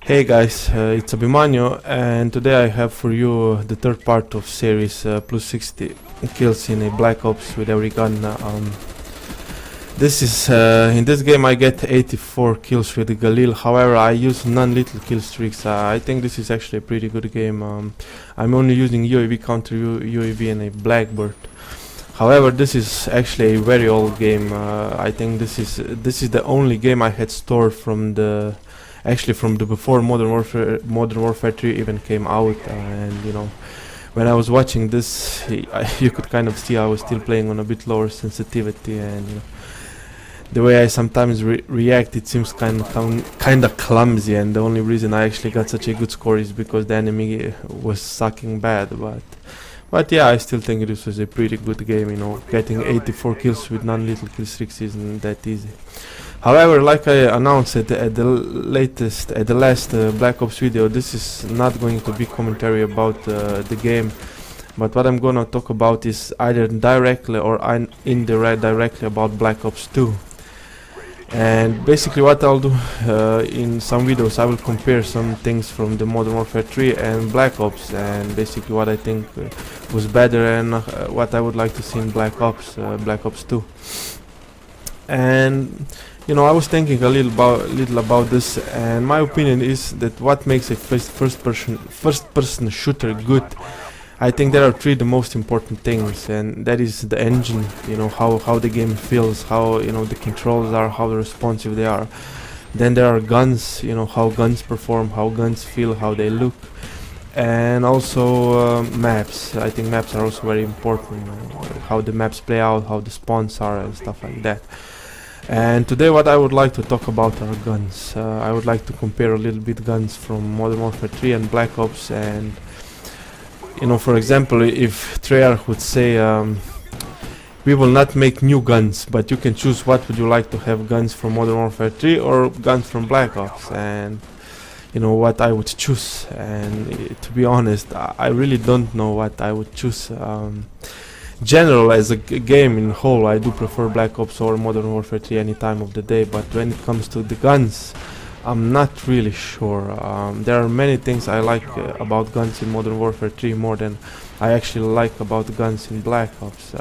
Hey guys, it's Abhimanyu, and today I have for you the third part of series plus 60 kills in a Black Ops with every gun. This is in this game I get 84 kills with the Galil. However, I use non-lethal kill streaks. I think this is actually a pretty good game. I'm only using UAV counter UAV and a Blackbird. However, this is actually a very old game. I think this is the only game I had stored from the before Modern Warfare 3 even came out, and you know, when I was watching this, you could kind of see I was still playing on a bit lower sensitivity, and you know, the way I sometimes react, it seems kind of clumsy, and the only reason I actually got such a good score is because the enemy was sucking bad. But yeah, I still think this was a pretty good game. You know, getting 84 kills with non-lethal kill streaks isn't that easy. However, like I announced at the last Black Ops video, this is not going to be commentary about the game, but what I'm gonna talk about is either directly or indirectly about Black Ops 2. And basically what I'll do in some videos, I will compare some things from the Modern Warfare 3 and Black Ops, and basically what I think was better and what I would like to see in Black Ops 2. And you know, I was thinking a little about this, and my opinion is that what makes a first person shooter good, I think there are three the most important things, and that is the engine, you know, how the game feels, how, you know, the controls are, how responsive they are. Then there are guns, you know, how guns perform, how guns feel, how they look, and also maps. I think maps are also very important, you know, how the maps play out, how the spawns are and stuff like that. And today what I would like to talk about are guns. I would like to compare a little bit guns from Modern Warfare 3 and Black Ops, and you know, for example, if Treyarch would say we will not make new guns, but you can choose what would you like to have, guns from Modern Warfare 3 or guns from Black Ops, and you know what I would choose. And to be honest, I really don't know what I would choose. General as a game in whole, I do prefer Black Ops or Modern Warfare 3 any time of the day, but when it comes to the guns, I'm not really sure. There are many things I like about guns in Modern Warfare 3 more than I actually like about guns in Black Ops.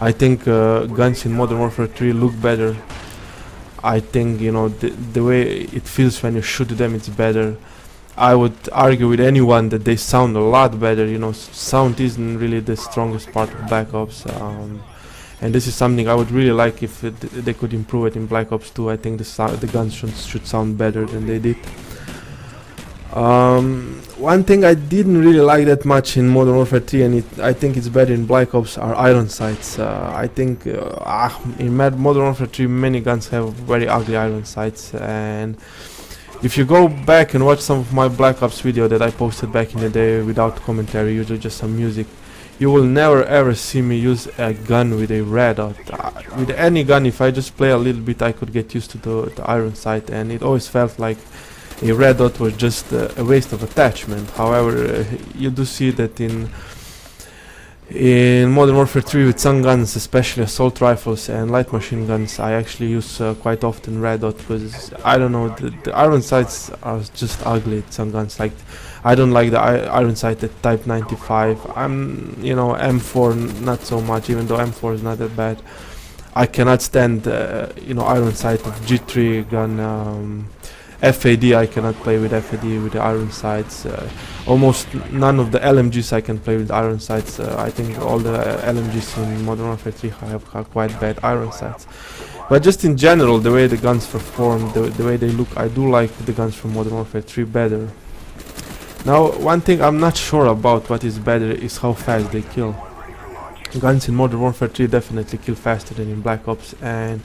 I think guns in Modern Warfare 3 look better. I think, you know, the way it feels when you shoot them, it's better. I would argue with anyone that they sound a lot better. You know, sound isn't really the strongest part of Black Ops, and this is something I would really like if they could improve it in Black Ops 2. I think the guns should sound better than they did. One thing I didn't really like that much in Modern Warfare 3, and I think it's better in Black Ops, are iron sights. I think in Modern Warfare 3 many guns have very ugly iron sights, and if you go back and watch some of my Black Ops video that I posted back in the day without commentary, usually just some music, you will never ever see me use a gun with a red dot. With any gun, if I just play a little bit, I could get used to the iron sight, and it always felt like a red dot was just a waste of attachment. However, you do see that in Modern Warfare 3 with some guns, especially assault rifles and light machine guns, I actually use quite often red dot, because I don't know, the iron sights are just ugly at some guns. Like, I don't like the iron sight at Type 95. You know, M4 not so much, even though M4 is not that bad. I cannot stand you know, iron sight of G3 gun. FAD, I cannot play with FAD with the iron sights. Almost none of the LMGs I can play with iron sights. I think all the LMGs in Modern Warfare 3 have quite bad iron sights. But just in general, the way the guns perform, the way they look, I do like the guns from Modern Warfare 3 better. Now, one thing I'm not sure about what is better is how fast they kill. Guns in Modern Warfare 3 definitely kill faster than in Black Ops, and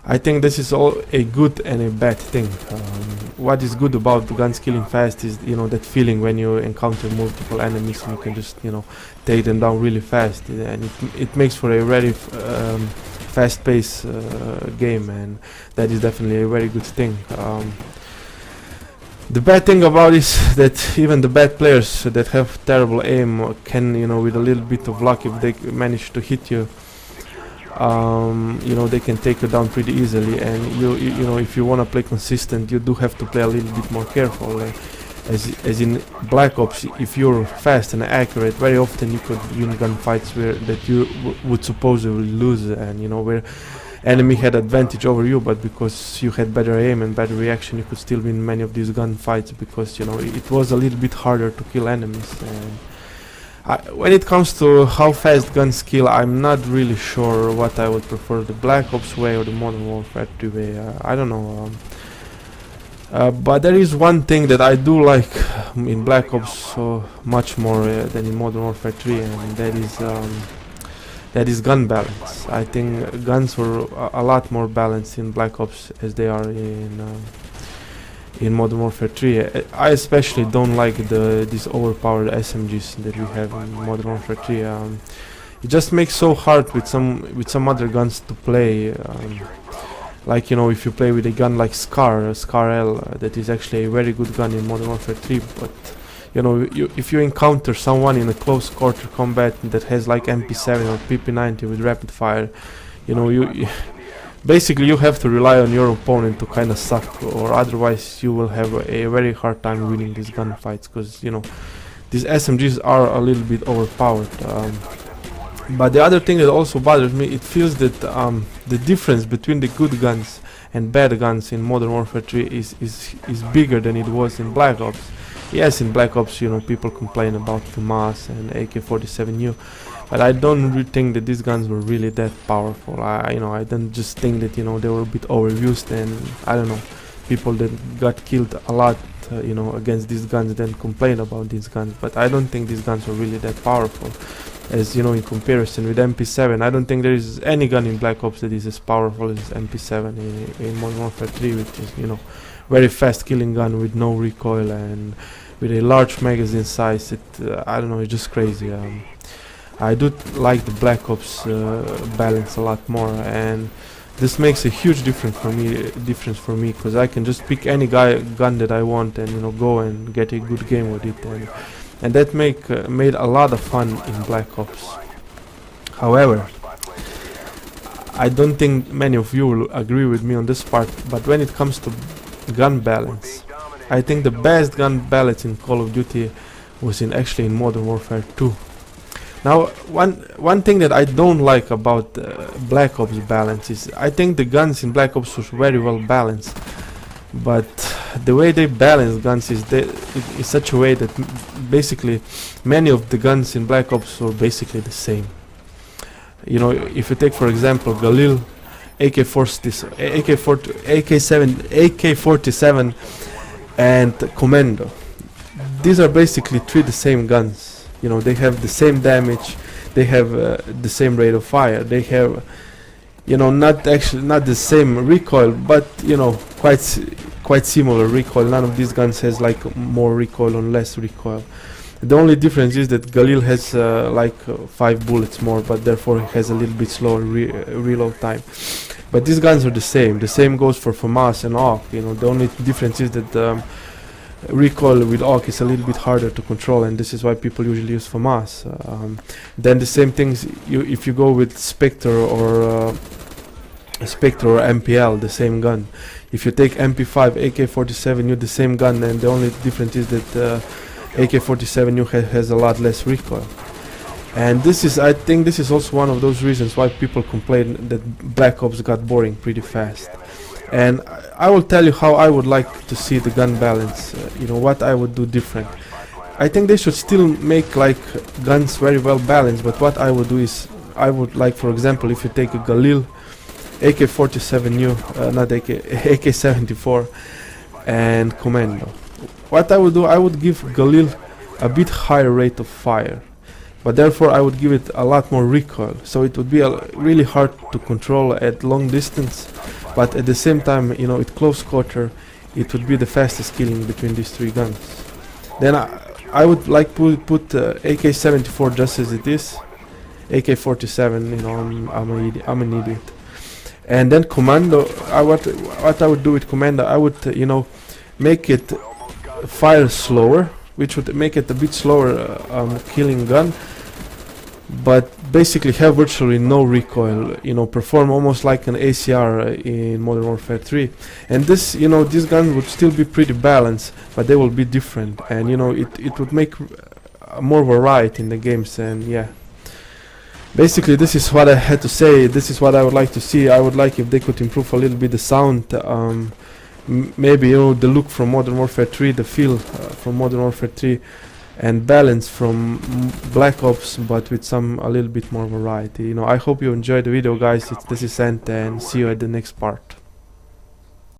I think this is all a good and a bad thing. What is good about the guns killing fast is, you know, that feeling when you encounter multiple enemies and you can just, you know, take them down really fast, and it makes for a very fast-paced game, and that is definitely a very good thing. The bad thing about it is that even the bad players that have terrible aim can, you know, with a little bit of luck, if they manage to hit you, you know, they can take you down pretty easily. And you know, if you want to play consistent, you do have to play a little bit more careful. As in Black Ops, if you're fast and accurate, very often you could win gunfights where that you would supposedly lose, and you know, where enemy had advantage over you, but because you had better aim and better reaction, you could still win many of these gunfights, because you know, it was a little bit harder to kill enemies. And when it comes to how fast guns kill, I'm not really sure what I would prefer, the Black Ops way or the Modern Warfare 2 way. I don't know. But there is one thing that I do like in Black Ops so much more than in Modern Warfare 3, and that is gun balance. I think guns were a lot more balanced in Black Ops as they are in Modern Warfare 3. I especially don't like these overpowered SMGs that we have in Modern Warfare 3. It just makes so hard with some other guns to play. Like, you know, if you play with a gun like Scar L, that is actually a very good gun in Modern Warfare 3, but you know, if you encounter someone in a close quarter combat that has like MP7 or PP90 with rapid fire, you know, you basically you have to rely on your opponent to kind of suck, or otherwise you will have a very hard time winning these gunfights, because you know, these SMGs are a little bit overpowered. But the other thing that also bothers me, it feels that the difference between the good guns and bad guns in Modern Warfare 3 is bigger than it was in Black Ops. Yes, in Black Ops, you know, people complain about FAMAS and AK-47U, but I don't really think that these guns were really that powerful. You know, I don't just think that, you know, they were a bit overused, and I don't know, people that got killed a lot, you know, against these guns then complain about these guns, but I don't think these guns were really that powerful. As you know, in comparison with MP7, I don't think there is any gun in Black Ops that is as powerful as MP7 in Modern Warfare 3, which is, you know, very fast killing gun with no recoil and with a large magazine size. I don't know, it's just crazy. I do like the Black Ops balance a lot more, and this makes a huge difference for me, because I can just pick any gun that I want and, you know, go and get a good game with it, and that made a lot of fun in Black Ops. However, I don't think many of you will agree with me on this part, but when it comes to gun balance, I think the best gun balance in Call of Duty was actually in Modern Warfare 2. Now, one thing that I don't like about Black Ops balance is, I think the guns in Black Ops was very well balanced, but the way they balance guns is such a way that basically many of the guns in Black Ops were basically the same. You know, if you take for example Galil, AK-47 and Commando, these are basically the same guns. You know, they have the same damage, they have the same rate of fire, they have, you know, not the same recoil, but you know, quite similar recoil. None of these guns has like more recoil or less recoil. The only difference is that Galil has like 5 bullets more, but therefore it has a little bit slower reload time. But these guns are the same. The same goes for FAMAS and AUK. You know, the only difference is that recoil with AUK is a little bit harder to control, and this is why people usually use FAMAS. Then the same things if you go with Spectre or MPL, the same gun. If you take MP5, AK-47U, the same gun, and the only difference is that AK-47U has a lot less recoil. And I think this is also one of those reasons why people complain that Black Ops got boring pretty fast. And I will tell you how I would like to see the gun balance, you know, what I would do different. I think they should still make like guns very well balanced, but what I would do is, I would like, for example, if you take a Galil, AK-47U, not AK-74 and Commando. What I would do, I would give Galil a bit higher rate of fire, but therefore I would give it a lot more recoil, so it would be really hard to control at long distance, but at the same time, you know, at close quarter, it would be the fastest killing between these 3 guns. Then I would like put AK-74 just as it is, AK-47, you know, I'm an idiot. And then Commando, what I would do with Commando, I would, you know, make it fire slower, which would make it a bit slower killing gun, but basically have virtually no recoil, you know, perform almost like an ACR in Modern Warfare 3. And this, you know, these guns would still be pretty balanced, but they will be different, and you know, it would make more variety in the games. And yeah, basically this is what I had to say. This is what I would like to see. I would like if they could improve a little bit the sound, maybe, you know, the look from Modern Warfare 3, the feel from Modern Warfare 3, and balance from Black Ops, but with some a little bit more variety. You know, I hope you enjoyed the video, guys. This is Ant, and see you at the next part.